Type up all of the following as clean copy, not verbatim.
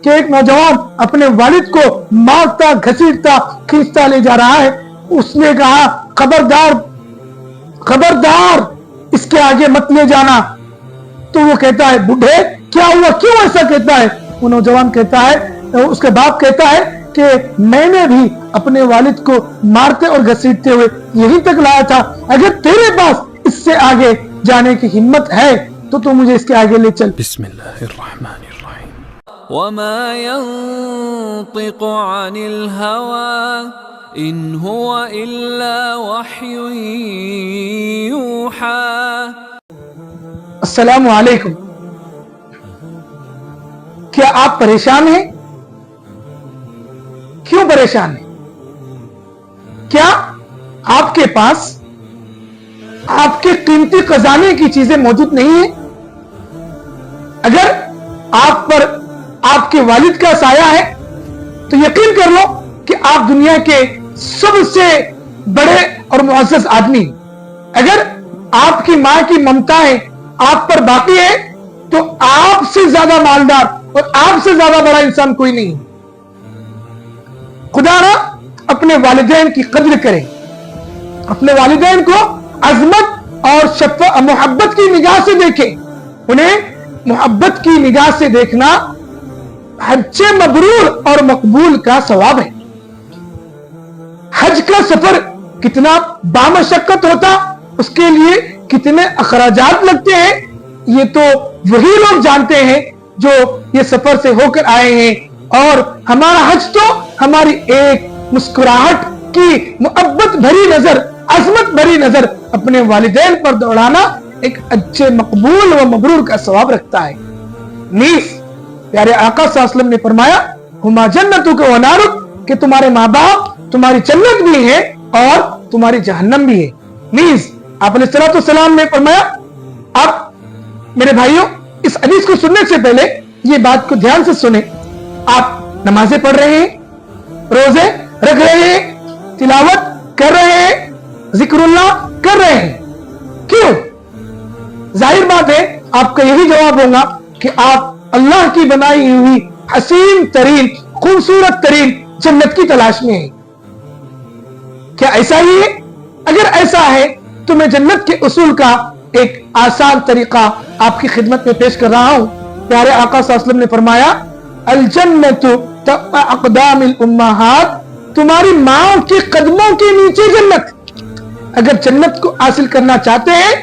کہ ایک نوجوان اپنے والد کو مارتا گھسیٹتا کھینچتا لے جا رہا ہے. اس نے کہا خبردار خبردار اس کے آگے مت لے جانا. تو وہ کہتا ہے بڈھے کیا ہوا, کیوں ایسا کہتا ہے؟ وہ نوجوان کہتا ہے, اس کے باپ کہتا ہے کہ میں نے بھی اپنے والد کو مارتے اور گھسیٹتے ہوئے یہیں تک لایا تھا, اگر تیرے پاس اس سے آگے جانے کی ہمت ہے تو تو مجھے اس کے آگے لے چل. بسم اللہ الرحمن الرحیم. وما ينطق عن الهوى ان هو الا وحی یوحى. السلام علیکم. کیا آپ پریشان ہیں؟ کیوں پریشان ہیں؟ کیا آپ کے پاس آپ کے قیمتی خزانے کی چیزیں موجود نہیں ہیں؟ اگر آپ پر آپ کے والد کا سایہ ہے تو یقین کر لو کہ آپ دنیا کے سب سے بڑے اور معزز آدمی. اگر آپ کی ماں کی ممتائیں آپ پر باقی ہے تو آپ سے زیادہ مالدار اور آپ سے زیادہ بڑا انسان کوئی نہیں. خدا را اپنے والدین کی قدر کریں, اپنے والدین کو عظمت اور محبت کی نگاہ سے دیکھیں. انہیں محبت کی نگاہ سے دیکھنا حج مبرور اور مقبول کا ثواب ہے. حج کا سفر کتنا بامشقت ہوتا, اس کے لیے کتنے اخراجات لگتے ہیں, یہ تو وہی لوگ جانتے ہیں جو یہ سفر سے ہو کر آئے ہیں. اور ہمارا حج تو ہماری ایک مسکراہٹ کی محبت بھری نظر, عظمت بھری نظر اپنے والدین پر دوڑانا ایک اچھے مقبول و مبرور کا ثواب رکھتا ہے. نیز پیارے آقا صلی اللہ علیہ وسلم نے فرمایا ہما جنتک و نارک, کہ تمہارے ماں باپ تمہاری جنت بھی ہے اور تمہاری جہنم بھی ہے. نیز آپ علیہ الصلوۃ والسلام نے فرمایا, آپ میرے بھائیوں اس حدیث کو سننے سے پہلے یہ بات کو دھیان سے سنیں. آپ نمازیں پڑھ رہے ہیں, روزے رکھ رہے ہیں, تلاوت کر رہے ہیں, ذکر اللہ کر رہے ہیں, کیوں؟ ظاہر بات ہے آپ کا یہی جواب ہوگا کہ آپ اللہ کی بنائی ہوئی حسین ترین خوبصورت ترین جنت کی تلاش میں ہیں. کیا ایسا ہی ہے؟ اگر ایسا ہے تو میں جنت کے اصول کا ایک آسان طریقہ آپ کی خدمت میں پیش کر رہا ہوں. پیارے آقا صلی اللہ علیہ وسلم نے فرمایا الجنت تحت اقدام الامہات, تمہاری ماں کے قدموں کے نیچے جنت. اگر جنت کو حاصل کرنا چاہتے ہیں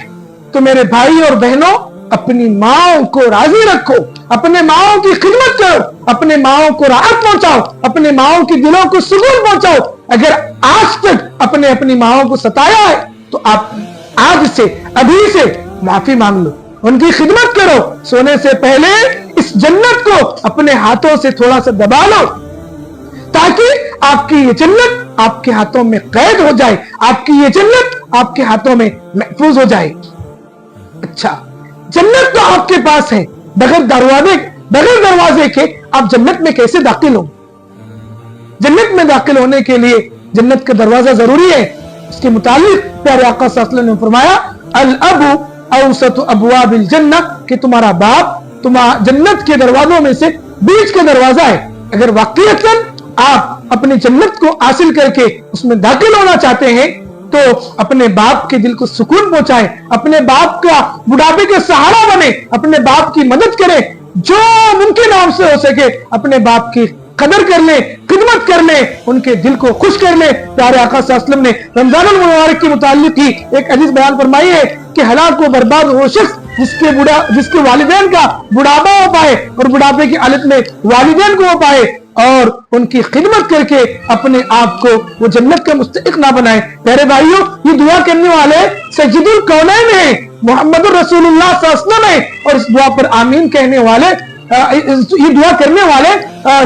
تو میرے بھائی اور بہنوں اپنی ماں کو راضی رکھو, اپنے ماں کی خدمت کرو, اپنے ماں کو راحت پہنچاؤ, اپنے ماں کی دلوں کو سکون پہنچاؤ. اگر آج تک اپنی ماں کو ستایا ہے تو آپ آج سے ابھی سے معافی مانگ لو, ان کی خدمت کرو. سونے سے پہلے اس جنت کو اپنے ہاتھوں سے تھوڑا سا دبا لو تاکہ آپ کی یہ جنت آپ کے ہاتھوں میں قید ہو جائے, آپ کی یہ جنت آپ کے ہاتھوں میں محفوظ ہو جائے. اچھا, جنت تو آپ کے پاس ہے, بغیر دروازے کے آپ جنت میں کیسے داخل ہوں؟ جنت میں داخل ہونے کے لیے جنت کا دروازہ ضروری ہے. اس کے متعلق پیارے آقا صلی اللہ علیہ وسلم نے فرمایا الاب اوسط ابواب الجنہ, کہ تمہارا باپ جنت کے دروازوں میں سے بیچ کا دروازہ ہے. اگر واقعتاً آپ اپنی جنت کو حاصل کر کے اس میں داخل ہونا چاہتے ہیں تو اپنے باپ کے دل کو سکون پہنچائیں, اپنے باپ کا بڑھاپے کا سہارا بنے, اپنے باپ کی مدد کریں, جو ممکن آپ سے ہو سکے اپنے باپ کی قدر کر لیں, خدمت کر لیں, ان کے دل کو خوش کر لیں. پیارے آقا صلی اللہ علیہ وسلم نے رمضان المبارک کے متعلق ہی ایک حدیث بیان فرمائی ہے کہ ہلاک و برباد وہ شخص جس کے والدین کا بڑھاپا ہو پائے اور بڑھاپے کی حالت میں والدین کو ہو پائے اور ان کی خدمت کر کے اپنے آپ کو وہ جنت کا مستحق نہ بنائے. پیارے بھائیوں, یہ دعا کرنے والے سید الکونین ہیں, محمد رسول اللہ صلی اللہ علیہ وسلم ہیں, اور اس دعا پر آمین کہنے والے یہ دعا کرنے والے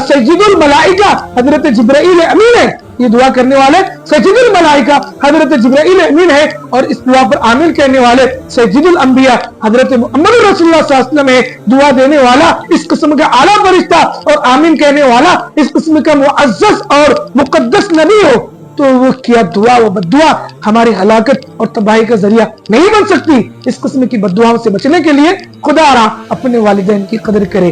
سید الملائکہ حضرت جبرائیل امین ہے. یہ دعا کرنے والے سید الملائکہ حضرت جبرائیل امین ہے, اور اس دعا پر آمین کہنے والے سید الانبیاء حضرت محمد رسول اللہ صلی اللہ علیہ وسلم ہے. دعا دینے والا اس قسم کا اعلیٰ فرشتہ اور آمین کہنے والا اس قسم کا معزز اور مقدس نبی ہو تو وہ کیا دعا و بد دعا ہماری ہلاکت اور تباہی کا ذریعہ نہیں بن سکتی. اس قسم کی بد دعاؤں سے بچنے کے لیے خدا را اپنے والدین کی قدر کرے.